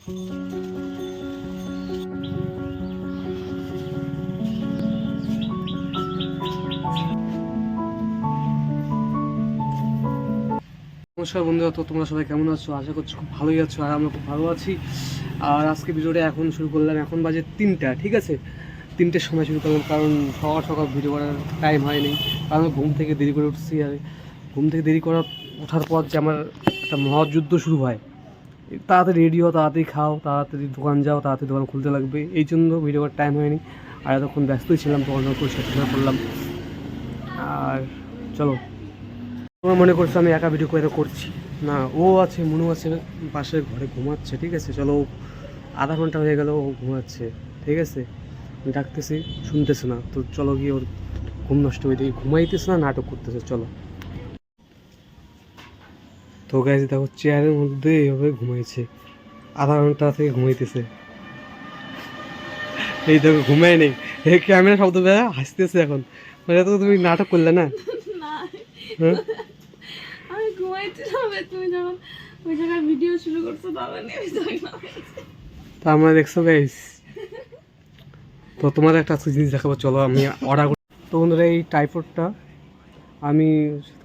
নমস্কার বন্ধুরা, তো তোমরা সবাই কেমন আছো? আশা করছি খুব ভালোই আছো, আর আমরা খুব ভালো আছি। আর আজকে ভিডিওটা এখন শুরু করলাম, এখন বাজে 3টা, ঠিক আছে? 3টের সময় শুরু করলাম, কারণ সকাল সকাল ভিডিও করার টাইম হয়নি, কারণ ঘুম থেকে দেরি করে উঠছি। আর ঘুম থেকে দেরি করার ওঠার পর যে আমার একটা মহাযুদ্ধ শুরু হয়, তাড়াতাড়ি রেডি হও, তাড়াতাড়ি খাও, তাড়াতাড়ি দোকান যাও, তাড়াতাড়ি দোকান খুলতে লাগবে, এই জন্য ভিডিও করার টাইম হয়নি। আর এতক্ষণ ব্যস্তই ছিলাম, তখন পরিষ্কার করলাম। আর চলো, তোমরা মনে করছো আমি একা ভিডিও করে করছি, না, ও আছে, মনু আছে পাশের ঘরে ঘুমাচ্ছে, ঠিক আছে? চলো, আধা ঘন্টা হয়ে গেল ও ঘুমাচ্ছে, ঠিক আছে? আমি ডাকতেছি, শুনতেছে না, তো চলো গিয়ে ওর ঘুম নষ্ট হয়ে দিয়ে ঘুমাইতেছে না, নাটক করতেছে, চলো। তো গাইজ দেখো, চেয়ারের মধ্যে এইভাবে ঘুমাইছে, আধা ঘন্টা থেকে ঘুমাইতেছে। এই দেখো ঘুমায় নেই, এই ক্যামেরা শব্দ বেড়া হাসতেছে এখন, মানে তো তুমি নাটক করলে না? হ্যাঁ, আমি ঘুমাইছিলাম, তুমি যখন ওই জায়গায় ভিডিও শুরু করছো তখন তো আমরা দেখছো গাইস, তো তোমাদের একটা জিনিস দেখাবো, চলো। আমি অর্ডার করি তো বন্ধুরা, এই ট্রাইপডটা আমি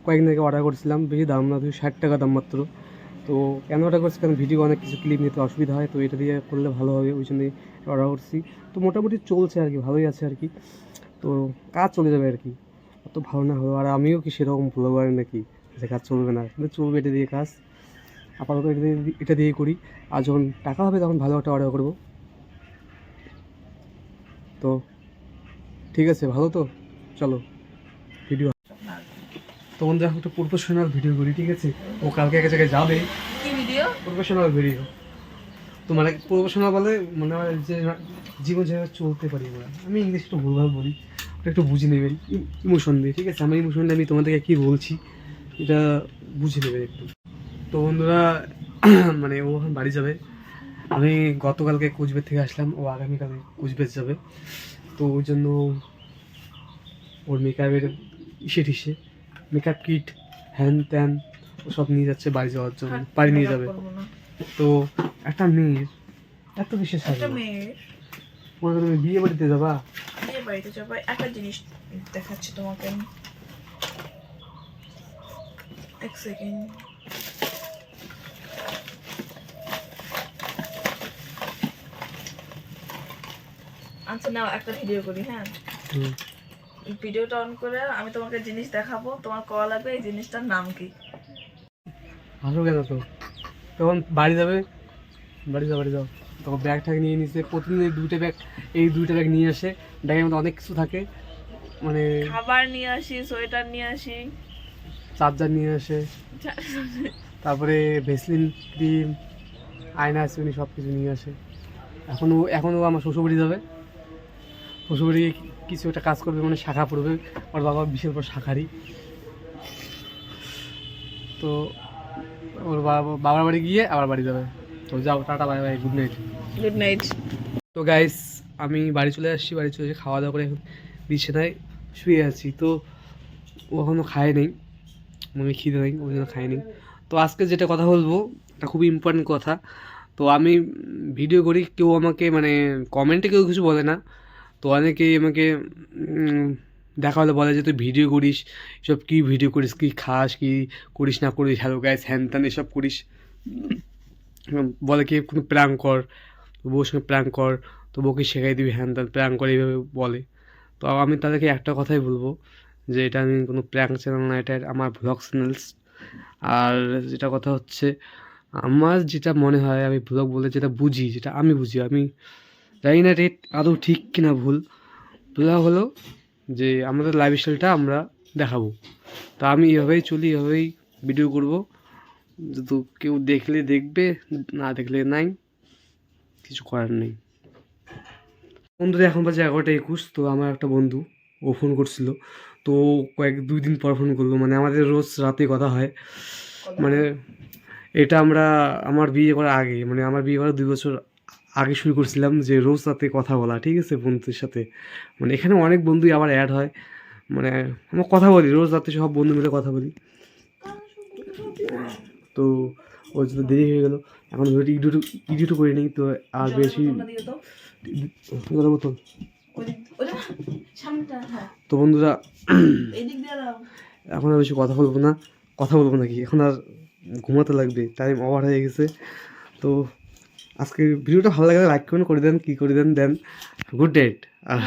কয়েকদিন আগে অর্ডার করেছিলাম, বেশি দাম না, 260 টাকা দাম মাত্র। তো কেন অর্ডার করছি, কারণ ভিডিও অনেক কিছু ক্লিপ নিতে অসুবিধা হয়, তো এটা দিয়ে করলে ভালো হবে, ওই জন্যই অর্ডার করছি। তো মোটামুটি চলছে আর কি, ভালোই আছে আর কি, তো কাজ চলে যাবে আর কি, অত ভালো না হলো। আর আমিও কি সেরকম ব্লগার নাকি যে কাজ চলবে না, কিন্তু চলবে, এটা দিয়ে কাজ আপাতত এটা দিয়ে করি। আর যখন টাকা হবে তখন ভালো একটা অর্ডার করবো। তো ঠিক আছে, ভালো তো, চলো ভিডিও। তো বন্ধু এখন একটু প্রফেশনাল ভিডিও করি, ঠিক আছে? ও কালকে এক জায়গায় যাবে, কি ভিডিও? Professional video. তো মানে প্রফেশনাল বলে মনে হয় যে জীবন যেভাবে চলতে পারি আমরা, আমি ইংলিশ একটু ভুলভাল বলি, ওটা একটু বুঝে নেবেন ইমোশন দিয়ে, ঠিক আছে? আমার ইমোশনটা আমি তোমাদেরকে কী বলছি এটা বুঝে নেবেন একটু। তো বন্ধুরা, মানে ও এখন বাড়ি যাবে, আমি গতকালকে কোচবিহার থেকে আসলাম, ও আগামীকাল কোচবিহার যাবে। তো ওই জন্য ওর মেকআপের টিসে, মেকআপ কিট, হ্যান ত্যান ও সব নিয়ে যাচ্ছে বাড়ি যাওয়ার জন্য, বাড়ি নিয়ে যাবে। তো একটা মেয়ের এত বিশেষ একটা মেয়ের তুমি বিয়ে বাড়িতে যাবা? বিয়ে বাড়িতে যাবো, একটা জিনিস দেখাচ্ছি তোমাকে আমি, এক সেকেন্ড। আচ্ছা নাও, একটা ভিডিও করি, হ্যাঁ? ভিডিওটা অন করে আমি তোমাকে জিনিস দেখাবো, তোমার কল লাগবে, এই জিনিসটার নাম কি? আসো কেন? তো তখন বাড়ি যাবে, বাড়ি যাও, তখন ব্যাগ ট্যাগ নিয়ে নিছে, প্রতিদিন এই দুইটা ব্যাগ নিয়ে আসে, ব্যাগের মধ্যে অনেক কিছু থাকে, মানে খাবার নিয়ে আসি, সোয়েটার নিয়ে আসি, চার্জার নিয়ে আসে, তারপরে ভেসলিন ক্রিম, আয়না আছে, উনি সব কিছু নিয়ে আসে। এখনও আমার শ্বশুরবাড়ি যাবে, শ্বশুরবাড়ি কিছু একটা কাজ করবে, মানে শাখা পড়বে, ওর বাবা বিশের পর শাখারি। তো ওর বাবার বাড়ি গিয়ে আবার বাড়ি যাবে। তো যাও, tata, bye bye, good night. Good night. তো গাইস, আমি বাড়ি চলে আসছি, বাড়ি চলে এসে খাওয়া দাওয়া করে এখন বিছানায় শুয়ে আছি। তো ও এখনও খায় নেই, মানে খিদে নেই, ওই জন্য খায়নি। তো আজকে যেটা কথা বলবো, এটা খুবই ইম্পর্টেন্ট কথা। তো আমি ভিডিও করি, কেউ আমাকে মানে কমেন্টে কেউ কিছু বলে না, তো অনেকেই আমাকে দেখা হলে বলে যে তুই ভিডিও করিস, এসব কী ভিডিও করিস, কী খাস, কী করিস না করিস, হ্যালো গাইস, হ্যান ত্যান এসব করিস, বলে কি কোনো প্র্যাঙ্ক কর, তো বউর সঙ্গে প্র্যাঙ্ক কর, তো বউকে শেখাই দিবি, হ্যান ত্যান প্র্যাঙ্ক করে, এইভাবে বলে। তো আমি তাদেরকে একটা কথাই বলবো, যে এটা আমি কোনো প্র্যাঙ্ক চ্যানেল না, এটা আমার ভ্লগ চ্যানেলস। আর যেটা কথা হচ্ছে, আমার যেটা মনে হয়, আমি ভ্লগ বলে যেটা বুঝি, যেটা আমি বুঝি, আমি জানি না এটা আদৌ ঠিক কিনা ভুল। ব্লগ হলো যে আমাদের লাইফস্টাইলটা আমরা দেখাবো, তা আমি এভাবেই চলি, এভাবেই ভিডিও করব, তো কেউ দেখলে দেখবে, না দেখলে নাই, কিছু করার নেই। বন্ধুদের এখন বাজে 11টা 21। তো আমার একটা বন্ধু, ও ফোন করছিল, তো 2 দিন পর ফোন করলো, মানে আমাদের রোজ রাতে কথা হয়, মানে এটা আমার বিয়ে করার আগে, মানে আমার বিয়ে করার 2 বছর আগে শুরু করছিলাম যে রোজ রাতে কথা বলা, ঠিক আছে, বন্ধুদের সাথে। মানে এখানে অনেক বন্ধুই আবার অ্যাড হয়, মানে আমরা কথা বলি রোজ রাতে, সব বন্ধু মিলে কথা বলি। তো ওর জন্য দেরি হয়ে গেলো, এখন ভিডিওটি এডিটও করে নিই, তো আর জলের বেশি বোতলটা দিয়ে দাও। জলের বোতল। ওইটা না, সামনেটা, হ্যাঁ, তো বন্ধুরা এদিক দিয়ে দাও। এখন আর বেশি কথা বলবো না কি, এখন আর ঘুমাতে লাগবে, টাইম ওভার হয়ে গেছে। তো আজকে ভিডিওটা ভালো লাগলে লাইক করে দেন, কি করে দেন গুড নাইট। আর